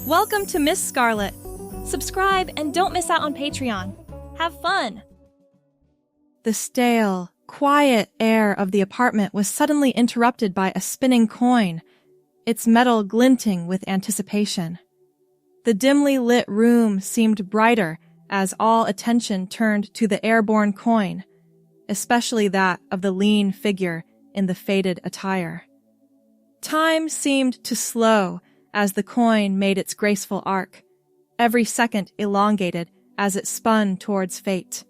Welcome to Miss Scarlett. Subscribe and don't miss out on Patreon. Have fun! The stale, quiet air of the apartment was suddenly interrupted by a spinning coin, its metal glinting with anticipation. The dimly lit room seemed brighter as all attention turned to the airborne coin, especially that of the lean figure in the faded attire. Time seemed to slow as the coin made its graceful arc, every second elongated as it spun towards fate.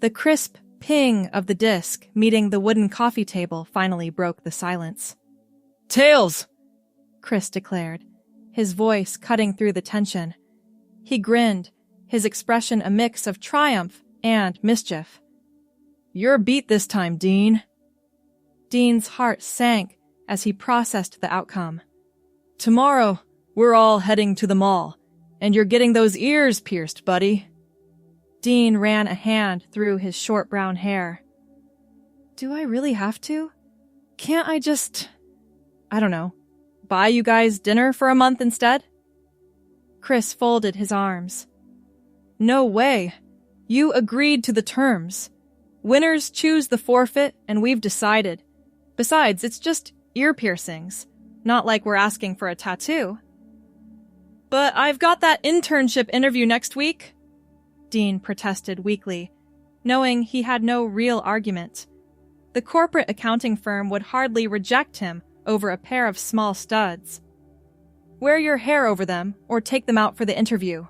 The crisp ping of the disc meeting the wooden coffee table finally broke the silence. "Tails!" Chris declared, his voice cutting through the tension. He grinned, his expression a mix of triumph and mischief. "You're beat this time, Dean." Dean's heart sank as he processed the outcome. "Tomorrow, we're all heading to the mall, and you're getting those ears pierced, buddy." Dean ran a hand through his short brown hair. "Do I really have to? Can't I just, I don't know, buy you guys dinner for a month instead?" Chris folded his arms. "No way. You agreed to the terms. Winners choose the forfeit, and we've decided. Besides, it's just ear piercings. Not like we're asking for a tattoo." "But I've got that internship interview next week," Dean protested weakly, knowing he had no real argument. The corporate accounting firm would hardly reject him over a pair of small studs. "Wear your hair over them, or take them out for the interview,"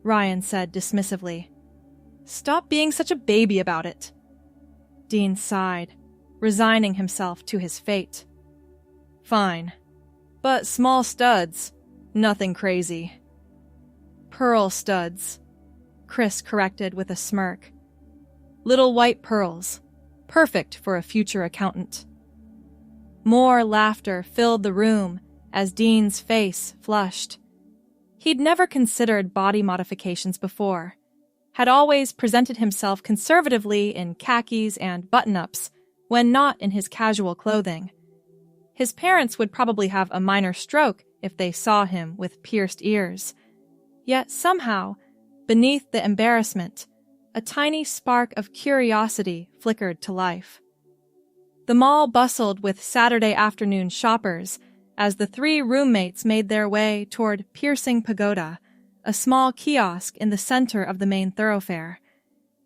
Ryan said dismissively. "Stop being such a baby about it." Dean sighed, resigning himself to his fate. "Fine. But small studs. Nothing crazy." "Pearl studs," Chris corrected with a smirk. "Little white pearls. Perfect for a future accountant." More laughter filled the room as Dean's face flushed. He'd never considered body modifications before, had always presented himself conservatively in khakis and button-ups when not in his casual clothing. His parents would probably have a minor stroke if they saw him with pierced ears. Yet somehow, beneath the embarrassment, a tiny spark of curiosity flickered to life. The mall bustled with Saturday afternoon shoppers as the three roommates made their way toward Piercing Pagoda, a small kiosk in the center of the main thoroughfare.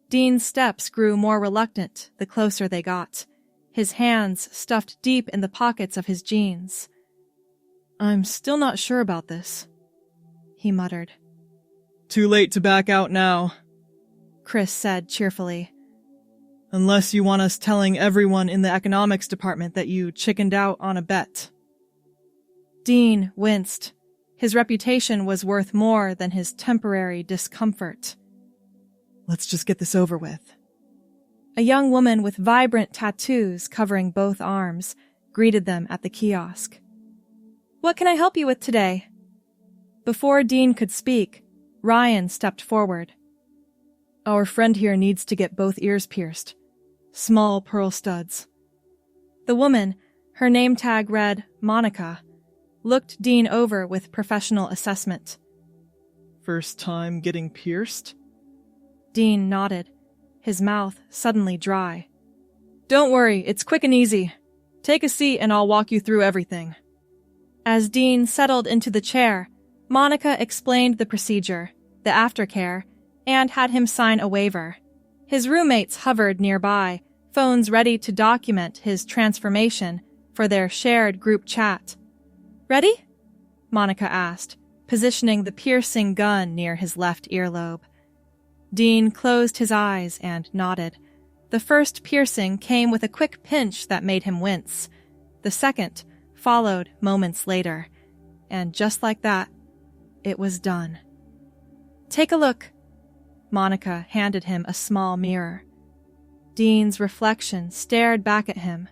Dean's steps grew more reluctant the closer they got, his hands stuffed deep in the pockets of his jeans. "I'm still not sure about this," he muttered. "Too late to back out now," Chris said cheerfully. "Unless you want us telling everyone in the economics department that you chickened out on a bet." Dean winced. His reputation was worth more than his temporary discomfort. "Let's just get this over with." A young woman with vibrant tattoos covering both arms greeted them at the kiosk. "What can I help you with today?" Before Dean could speak, Ryan stepped forward. "Our friend here needs to get both ears pierced. Small pearl studs." The woman, her name tag read Monica, looked Dean over with professional assessment. "First time getting pierced?" Dean nodded, his mouth suddenly dry. "Don't worry, it's quick and easy. Take a seat and I'll walk you through everything." As Dean settled into the chair, Monica explained the procedure, the aftercare, and had him sign a waiver. His roommates hovered nearby, phones ready to document his transformation for their shared group chat. "Ready?" Monica asked, positioning the piercing gun near his left earlobe. Dean closed his eyes and nodded. The first piercing came with a quick pinch that made him wince. The second followed moments later, and just like that, it was done. "Take a look." Monica handed him a small mirror. Dean's reflection stared back at him,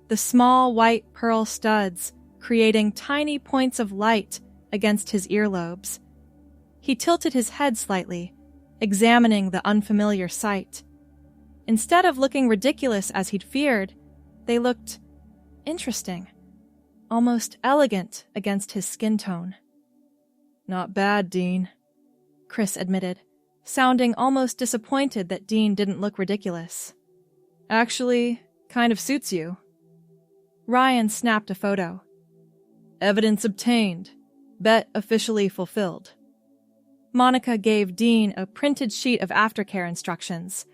the small white pearl studs creating tiny points of light against his earlobes. He tilted his head slightly, examining the unfamiliar sight. Instead of looking ridiculous as he'd feared, they looked interesting, almost elegant against his skin tone. Not bad, Dean, Chris admitted, sounding almost disappointed that Dean didn't look ridiculous. Actually, kind of suits you. Ryan snapped a photo. Evidence obtained. Bet officially fulfilled. Monica gave Dean a printed sheet of aftercare instructions.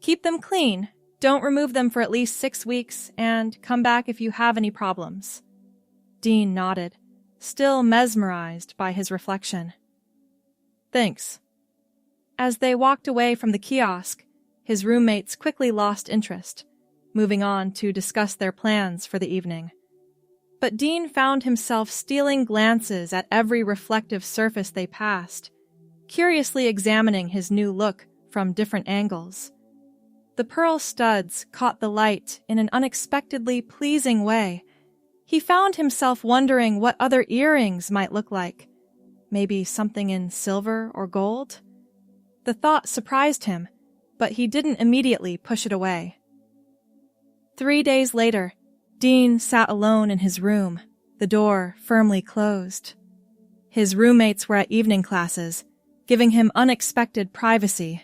Keep them clean, don't remove them for at least 6 weeks, and come back if you have any problems. Dean nodded, still mesmerized by his reflection. Thanks. As they walked away from the kiosk, his roommates quickly lost interest, moving on to discuss their plans for the evening. But Dean found himself stealing glances at every reflective surface they passed, curiously examining his new look from different angles. The pearl studs caught the light in an unexpectedly pleasing way. He found himself wondering what other earrings might look like. Maybe something in silver or gold? The thought surprised him, but he didn't immediately push it away. 3 days later, Dean sat alone in his room, the door firmly closed. His roommates were at evening classes, giving him unexpected privacy.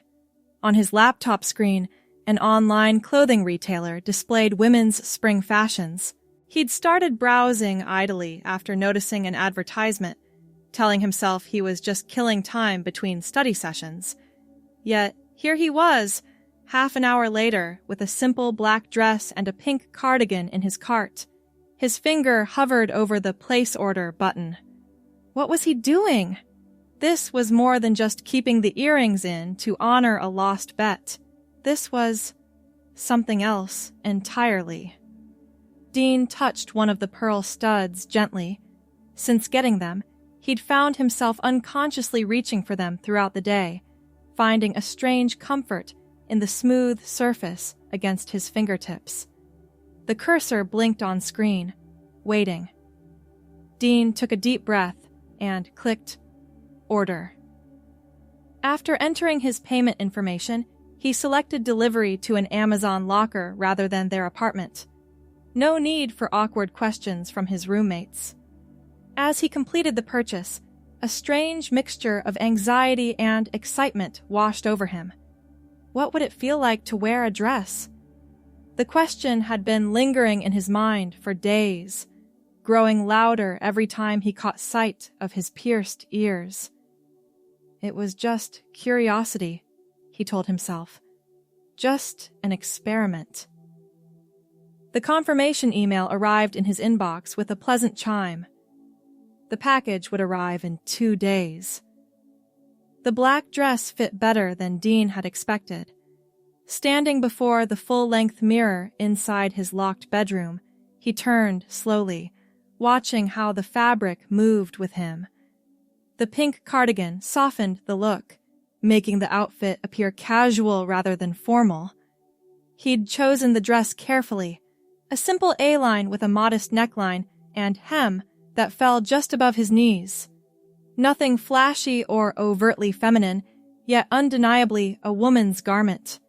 On his laptop screen, an online clothing retailer displayed women's spring fashions. He'd started browsing idly after noticing an advertisement, telling himself he was just killing time between study sessions. Yet, here he was, half an hour later, with a simple black dress and a pink cardigan in his cart. His finger hovered over the place order button. What was he doing? This was more than just keeping the earrings in to honor a lost bet. This was something else entirely. Dean touched one of the pearl studs gently. Since getting them, he'd found himself unconsciously reaching for them throughout the day, finding a strange comfort in the smooth surface against his fingertips. The cursor blinked on screen, waiting. Dean took a deep breath and clicked Order. After entering his payment information, he selected delivery to an Amazon locker rather than their apartment. No need for awkward questions from his roommates. As he completed the purchase, a strange mixture of anxiety and excitement washed over him. What would it feel like to wear a dress? The question had been lingering in his mind for days, growing louder every time he caught sight of his pierced ears. It was just curiosity, he told himself. Just an experiment. The confirmation email arrived in his inbox with a pleasant chime. The package would arrive in 2 days. The black dress fit better than Dean had expected. Standing before the full-length mirror inside his locked bedroom, he turned slowly, watching how the fabric moved with him. The pink cardigan softened the look, making the outfit appear casual rather than formal. He'd chosen the dress carefully, a simple A-line with a modest neckline and hem that fell just above his knees. Nothing flashy or overtly feminine, yet undeniably a woman's garment.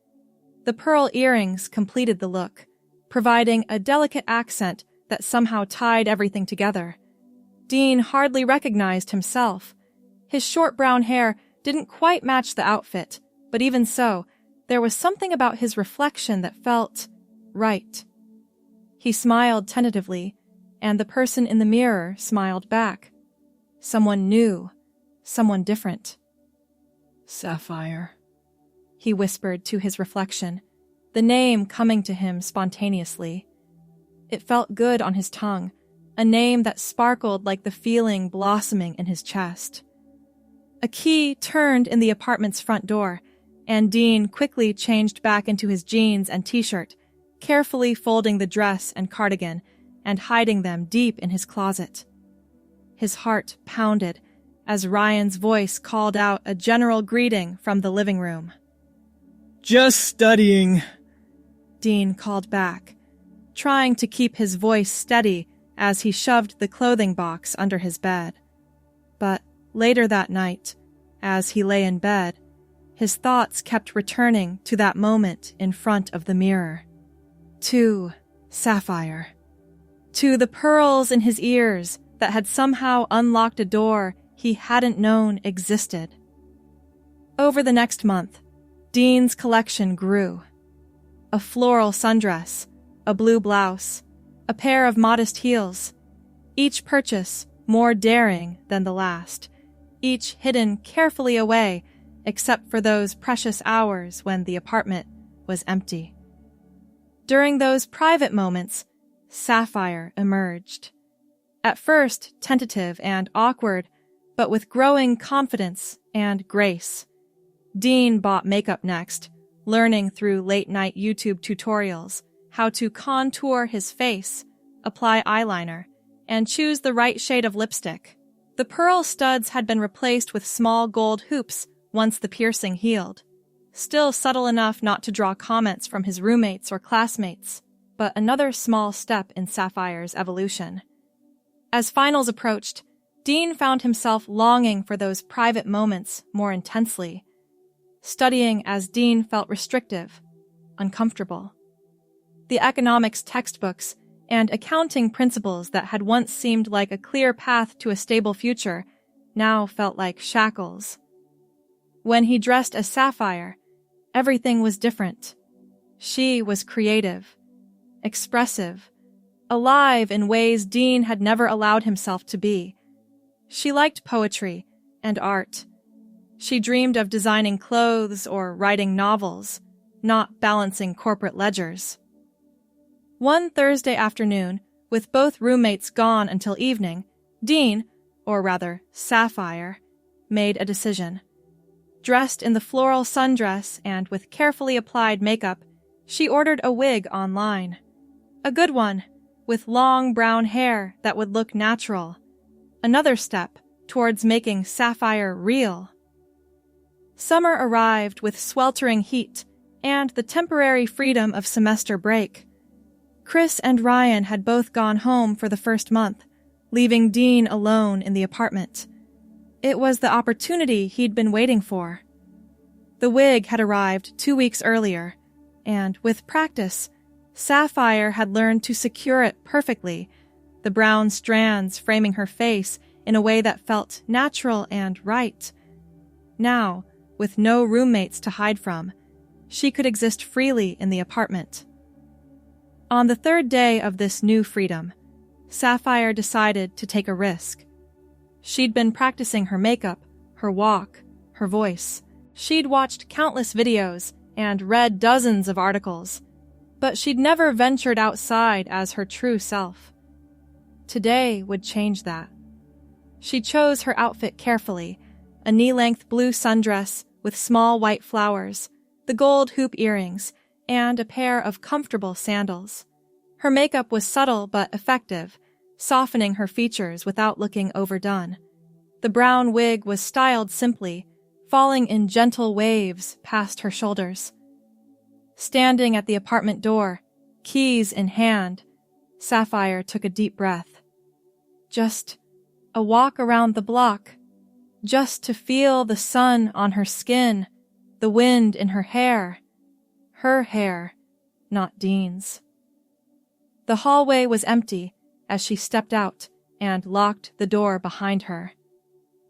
The pearl earrings completed the look, providing a delicate accent that somehow tied everything together. Dean hardly recognized himself. His short brown hair didn't quite match the outfit, but even so, there was something about his reflection that felt right. He smiled tentatively, and the person in the mirror smiled back. Someone new, someone different. Sapphire, he whispered to his reflection, the name coming to him spontaneously. It felt good on his tongue, a name that sparkled like the feeling blossoming in his chest. A key turned in the apartment's front door, and Dean quickly changed back into his jeans and t-shirt, carefully folding the dress and cardigan and hiding them deep in his closet. His heart pounded as Ryan's voice called out a general greeting from the living room. Just studying, Dean called back, trying to keep his voice steady as he shoved the clothing box under his bed. But later that night, as he lay in bed, his thoughts kept returning to that moment in front of the mirror. To Sapphire. To the pearls in his ears that had somehow unlocked a door he hadn't known existed. Over the next month, Dean's collection grew. A floral sundress, a blue blouse, a pair of modest heels, each purchase more daring than the last, each hidden carefully away except for those precious hours when the apartment was empty. During those private moments, Sapphire emerged. At first tentative and awkward, but with growing confidence and grace. Dean bought makeup next, learning through late-night YouTube tutorials how to contour his face, apply eyeliner, and choose the right shade of lipstick. The pearl studs had been replaced with small gold hoops once the piercing healed, still subtle enough not to draw comments from his roommates or classmates, but another small step in Sapphire's evolution. As finals approached, Dean found himself longing for those private moments more intensely. Studying as Dean felt restrictive, uncomfortable. The economics textbooks and accounting principles that had once seemed like a clear path to a stable future now felt like shackles. When he dressed as Sapphire, everything was different. She was creative, expressive, alive in ways Dean had never allowed himself to be. She liked poetry and art. She dreamed of designing clothes or writing novels, not balancing corporate ledgers. One Thursday afternoon, with both roommates gone until evening, Dean, or rather Sapphire, made a decision. Dressed in the floral sundress and with carefully applied makeup, she ordered a wig online. A good one, with long brown hair that would look natural. Another step towards making Sapphire real. Summer arrived with sweltering heat and the temporary freedom of semester break. Chris and Ryan had both gone home for the first month, leaving Dean alone in the apartment. It was the opportunity he'd been waiting for. The wig had arrived 2 weeks earlier, and with practice, Sapphire had learned to secure it perfectly, the brown strands framing her face in a way that felt natural and right. Now, with no roommates to hide from, she could exist freely in the apartment. On the third day of this new freedom, Sapphire decided to take a risk. She'd been practicing her makeup, her walk, her voice. She'd watched countless videos and read dozens of articles, but she'd never ventured outside as her true self. Today would change that. She chose her outfit carefully, a knee-length blue sundress with small white flowers, the gold hoop earrings, and a pair of comfortable sandals. Her makeup was subtle but effective, softening her features without looking overdone. The brown wig was styled simply, falling in gentle waves past her shoulders. Standing at the apartment door, keys in hand, Sapphire took a deep breath. Just a walk around the block, just to feel the sun on her skin, the wind in her hair, not Dean's. The hallway was empty as she stepped out and locked the door behind her.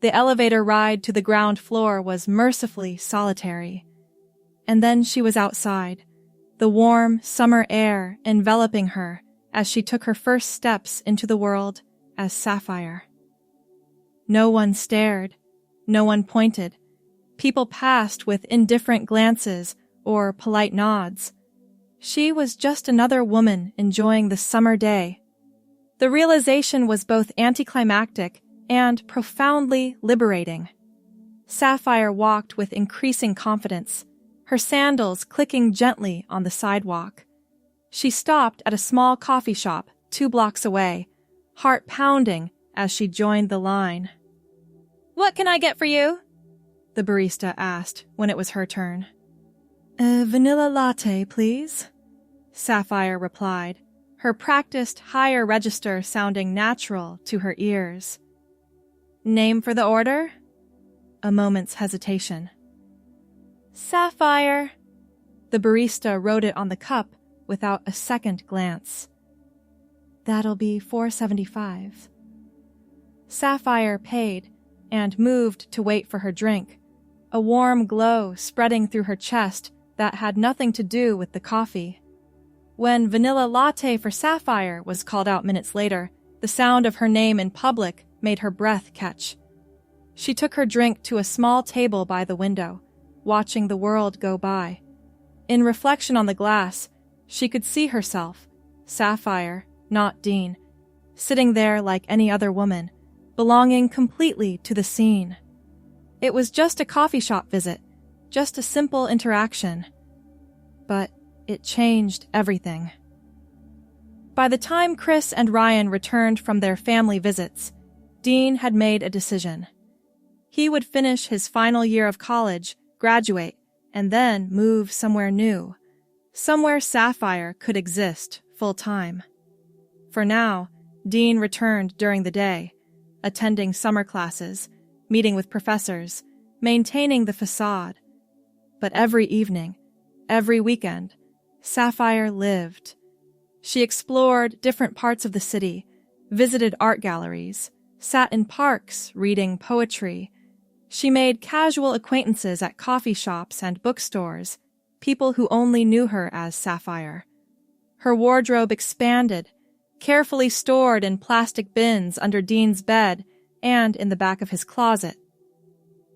The elevator ride to the ground floor was mercifully solitary. And then she was outside, the warm summer air enveloping her as she took her first steps into the world as Sapphire. No one stared, no one pointed. People passed with indifferent glances or polite nods. She was just another woman enjoying the summer day. The realization was both anticlimactic and profoundly liberating. Sapphire walked with increasing confidence, her sandals clicking gently on the sidewalk. She stopped at a small coffee shop 2 blocks away, heart pounding as she joined the line. "What can I get for you?" the barista asked when it was her turn. "A vanilla latte, please," Sapphire replied, her practiced higher register sounding natural to her ears. "Name for the order?" A moment's hesitation. "Sapphire." The barista wrote it on the cup without a second glance. "That'll be $4.75. Sapphire paid, and moved to wait for her drink, a warm glow spreading through her chest that had nothing to do with the coffee. When vanilla latte for Sapphire was called out minutes later, the sound of her name in public made her breath catch. She took her drink to a small table by the window, watching the world go by. In reflection on the glass, she could see herself, Sapphire, not Dean, sitting there like any other woman, belonging completely to the scene. It was just a coffee shop visit, just a simple interaction. But it changed everything. By the time Chris and Ryan returned from their family visits, Dean had made a decision. He would finish his final year of college, graduate, and then move somewhere new, somewhere Sapphire could exist full-time. For now, Dean returned during the day, attending summer classes, meeting with professors, maintaining the facade. But every evening, every weekend, Sapphire lived. She explored different parts of the city, visited art galleries, sat in parks reading poetry. She made casual acquaintances at coffee shops and bookstores, people who only knew her as Sapphire. Her wardrobe expanded, carefully stored in plastic bins under Dean's bed and in the back of his closet.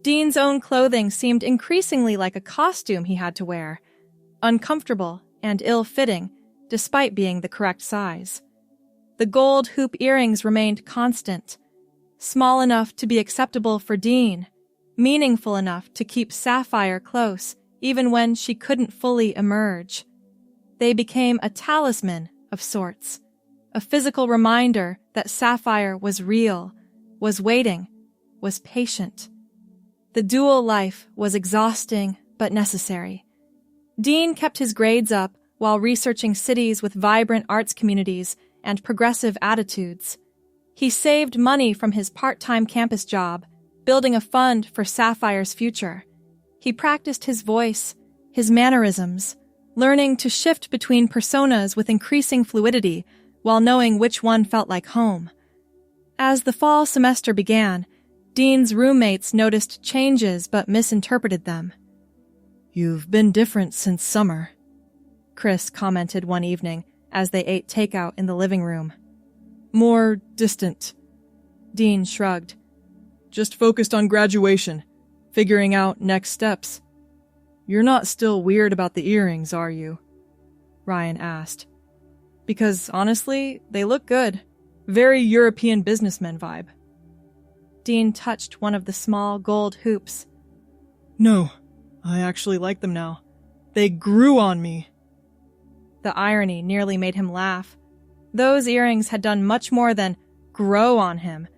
Dean's own clothing seemed increasingly like a costume he had to wear, uncomfortable and ill-fitting, despite being the correct size. The gold hoop earrings remained constant, small enough to be acceptable for Dean, meaningful enough to keep Sapphire close even when she couldn't fully emerge. They became a talisman of sorts, a physical reminder that Sapphire was real, was waiting, was patient. The dual life was exhausting but necessary. Dean kept his grades up while researching cities with vibrant arts communities and progressive attitudes. He saved money from his part-time campus job, building a fund for Sapphire's future. He practiced his voice, his mannerisms, learning to shift between personas with increasing fluidity while knowing which one felt like home. As the fall semester began, Dean's roommates noticed changes but misinterpreted them. "You've been different since summer," Chris commented one evening as they ate takeout in the living room. "More distant." Dean shrugged. "Just focused on graduation, figuring out next steps. You're not still weird about the earrings, are you?" Ryan asked. "Because honestly, they look good. Very European businessman vibe." Dean touched one of the small gold hoops. "No, I actually like them now. They grew on me." The irony nearly made him laugh. Those earrings had done much more than grow on him.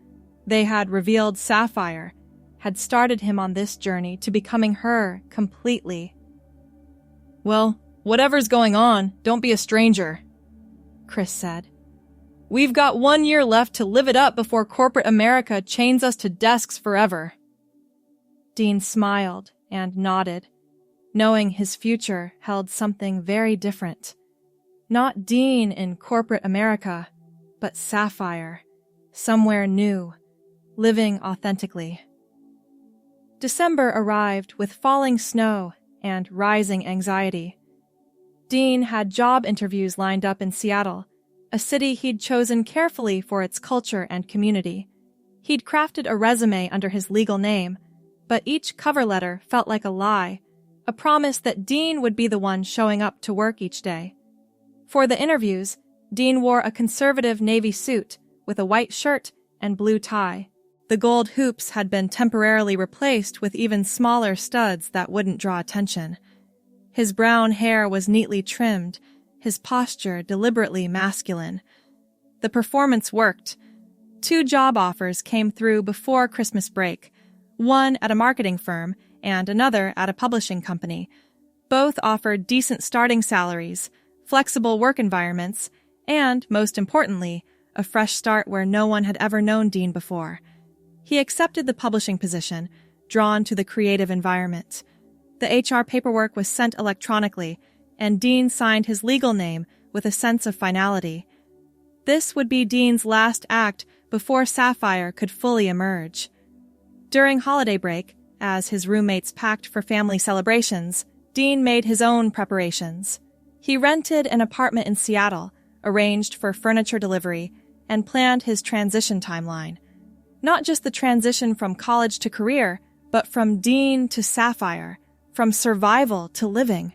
They had revealed Sapphire, had started him on this journey to becoming her completely. "Well, whatever's going on, don't be a stranger," Chris said. "We've got 1 year left to live it up before corporate America chains us to desks forever." Dean smiled and nodded, knowing his future held something very different. Not Dean in corporate America, but Sapphire, somewhere new, living authentically. December arrived with falling snow and rising anxiety. Dean had job interviews lined up in Seattle, a city he'd chosen carefully for its culture and community. He'd crafted a resume under his legal name, but each cover letter felt like a lie, a promise that Dean would be the one showing up to work each day. For the interviews, Dean wore a conservative navy suit with a white shirt and blue tie. The gold hoops had been temporarily replaced with even smaller studs that wouldn't draw attention. His brown hair was neatly trimmed, his posture deliberately masculine. The performance worked. 2 job offers came through before Christmas break, one at a marketing firm and another at a publishing company. Both offered decent starting salaries, flexible work environments, and, most importantly, a fresh start where no one had ever known Dean before. He accepted the publishing position, drawn to the creative environment. The HR paperwork was sent electronically, and Dean signed his legal name with a sense of finality. This would be Dean's last act before Sapphire could fully emerge. During holiday break, as his roommates packed for family celebrations, Dean made his own preparations. He rented an apartment in Seattle, arranged for furniture delivery, and planned his transition timeline. Not just the transition from college to career, but from Dean to Sapphire, from survival to living.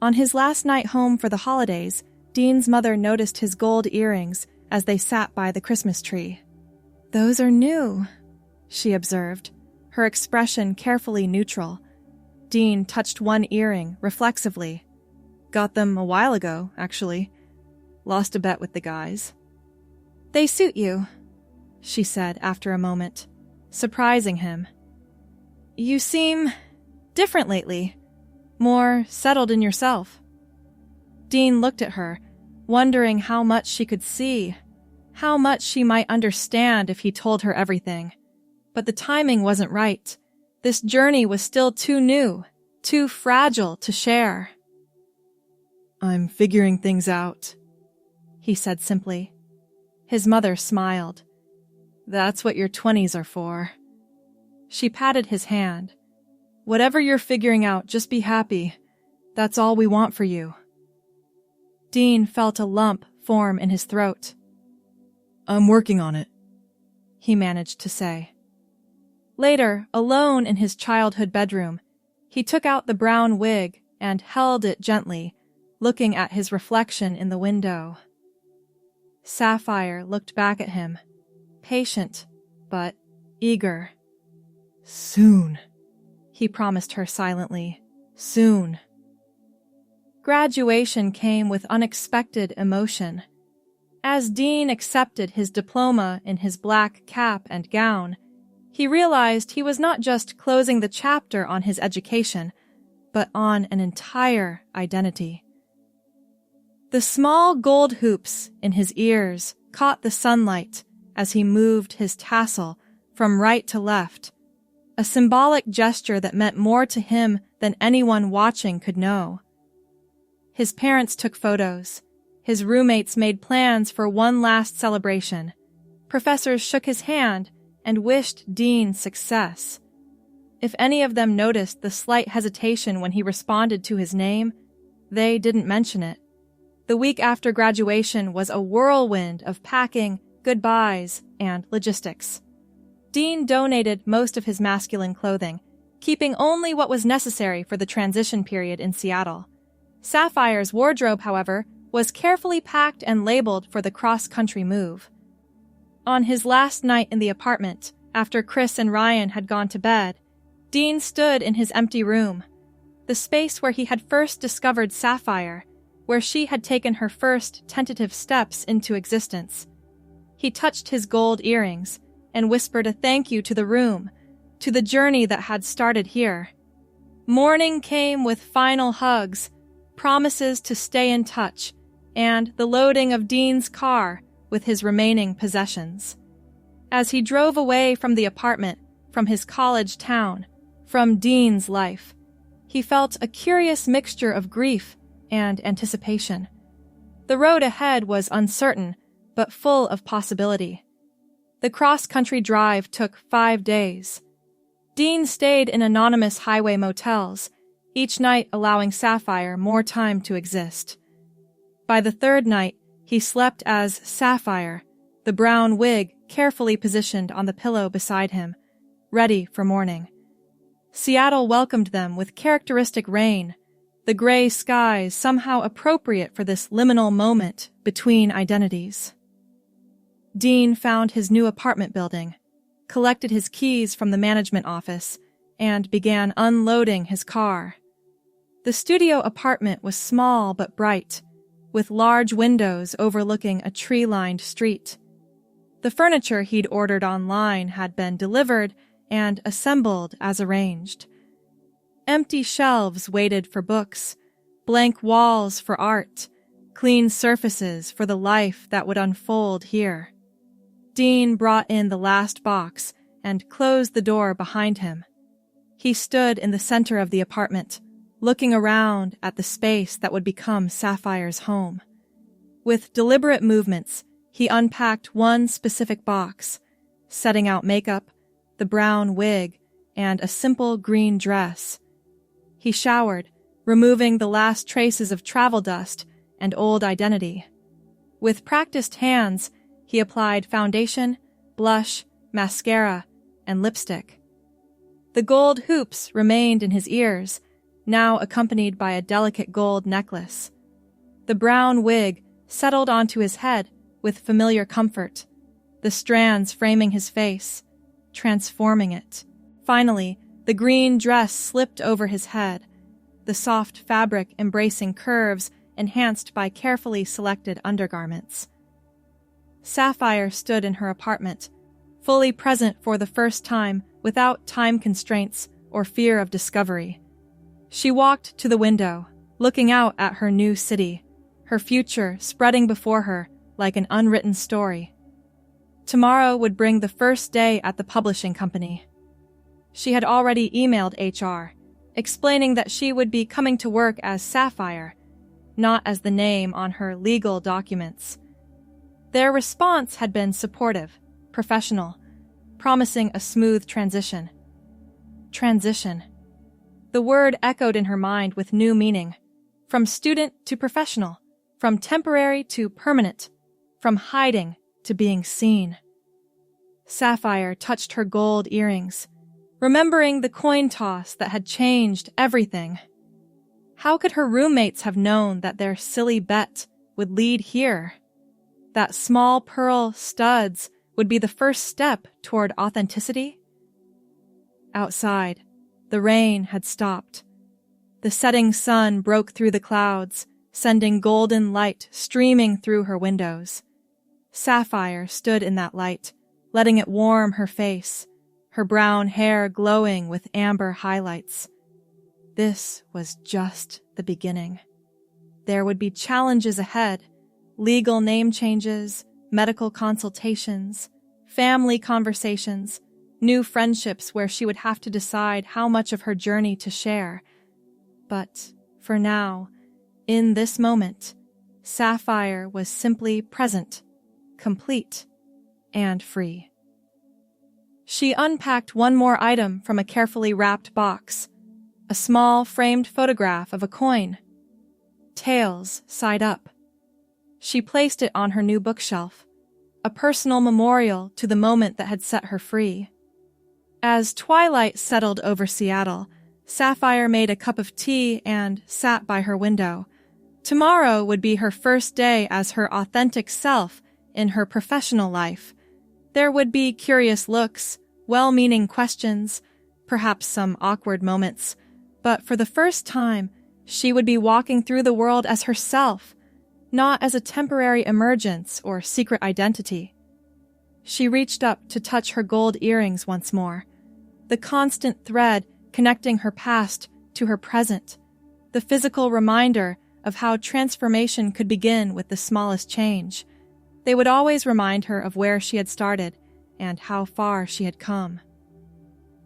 On his last night home for the holidays, Dean's mother noticed his gold earrings as they sat by the Christmas tree. "Those are new," she observed, her expression carefully neutral. Dean touched one earring reflexively. "Got them a while ago, actually. Lost a bet with the guys." "They suit you," she said after a moment, surprising him. "You seem different lately, more settled in yourself." Dean looked at her, wondering how much she could see, how much she might understand if he told her everything. But the timing wasn't right. This journey was still too new, too fragile to share. "I'm figuring things out," he said simply. His mother smiled. "That's what your 20s are for." She patted his hand. "Whatever you're figuring out, just be happy. That's all we want for you." Dean felt a lump form in his throat. "I'm working on it," he managed to say. Later, alone in his childhood bedroom, he took out the brown wig and held it gently, looking at his reflection in the window. Sapphire looked back at him, patient but eager. "Soon," he promised her silently. "Soon." Graduation came with unexpected emotion. As Dean accepted his diploma in his black cap and gown, he realized he was not just closing the chapter on his education, but on an entire identity. The small gold hoops in his ears caught the sunlight as he moved his tassel from right to left, a symbolic gesture that meant more to him than anyone watching could know. His parents took photos. His roommates made plans for one last celebration. Professors shook his hand and wished Dean success. If any of them noticed the slight hesitation when he responded to his name, they didn't mention it. The week after graduation was a whirlwind of packing, goodbyes, and logistics. Dean donated most of his masculine clothing, keeping only what was necessary for the transition period in Seattle. Sapphire's wardrobe, however, was carefully packed and labeled for the cross-country move. On his last night in the apartment, after Chris and Ryan had gone to bed, Dean stood in his empty room, the space where he had first discovered Sapphire, where she had taken her first tentative steps into existence. He touched his gold earrings and whispered a thank you to the room, to the journey that had started here. Morning came with final hugs, promises to stay in touch, and the loading of Dean's car with his remaining possessions. As he drove away from the apartment, from his college town, from Dean's life, he felt a curious mixture of grief and anticipation. The road ahead was uncertain, but full of possibility. The cross-country drive took 5 days. Dean stayed in anonymous highway motels, each night allowing Sapphire more time to exist. By the third night, he slept as Sapphire, the brown wig carefully positioned on the pillow beside him, ready for morning. Seattle welcomed them with characteristic rain, the gray skies somehow appropriate for this liminal moment between identities. Dean found his new apartment building, collected his keys from the management office, and began unloading his car. The studio apartment was small but bright, with large windows overlooking a tree-lined street. The furniture he'd ordered online had been delivered and assembled as arranged. Empty shelves waited for books, blank walls for art, clean surfaces for the life that would unfold here. Dean brought in the last box and closed the door behind him. He stood in the center of the apartment, looking around at the space that would become Sapphire's home. With deliberate movements, he unpacked one specific box, setting out makeup, the the brown wig, and a simple green dress. He showered, removing the last traces of travel dust and old identity. With practiced hands, he applied foundation, blush, mascara, and lipstick. The gold hoops remained in his ears, now accompanied by a delicate gold necklace. The brown wig settled onto his head with familiar comfort, the strands framing his face, transforming it. Finally, the green dress slipped over his head, the soft fabric embracing curves enhanced by carefully selected undergarments. Sapphire stood in her apartment, fully present for the first time without time constraints or fear of discovery. She walked to the window, looking out at her new city, her future spreading before her like an unwritten story. Tomorrow would bring the first day at the publishing company. She had already emailed HR, explaining that she would be coming to work as Sapphire, not as the name on her legal documents. Their response had been supportive, professional, promising a smooth transition. Transition. The word echoed in her mind with new meaning. From student to professional, from temporary to permanent, from hiding to being seen. Sapphire touched her gold earrings, remembering the coin toss that had changed everything. How could her roommates have known that their silly bet would lead here? That small pearl studs would be the first step toward authenticity? Outside, the rain had stopped. The setting sun broke through the clouds, sending golden light streaming through her windows. Sapphire stood in that light, letting it warm her face, her brown hair glowing with amber highlights. This was just the beginning. There would be challenges ahead, legal name changes, medical consultations, family conversations, new friendships where she would have to decide how much of her journey to share. But for now, in this moment, Sapphire was simply present, complete, and free. She unpacked one more item from a carefully wrapped box, a small framed photograph of a coin, tails side up. She placed it on her new bookshelf, a personal memorial to the moment that had set her free. As twilight settled over Seattle, Sapphire made a cup of tea and sat by her window. Tomorrow would be her first day as her authentic self in her professional life. There would be curious looks, well-meaning questions, perhaps some awkward moments, but for the first time, she would be walking through the world as herself, not as a temporary emergence or secret identity. She reached up to touch her gold earrings once more, the constant thread connecting her past to her present, the physical reminder of how transformation could begin with the smallest change. They would always remind her of where she had started and how far she had come.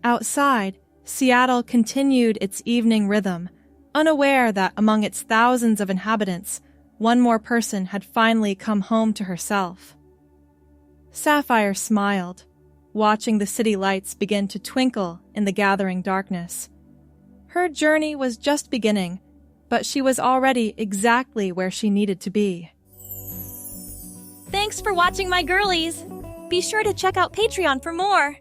Outside, Seattle continued its evening rhythm, unaware that among its thousands of inhabitants, one more person had finally come home to herself. Sapphire smiled, watching the city lights begin to twinkle in the gathering darkness. Her journey was just beginning, but she was already exactly where she needed to be. Thanks for watching, my girlies! Be sure to check out Patreon for more!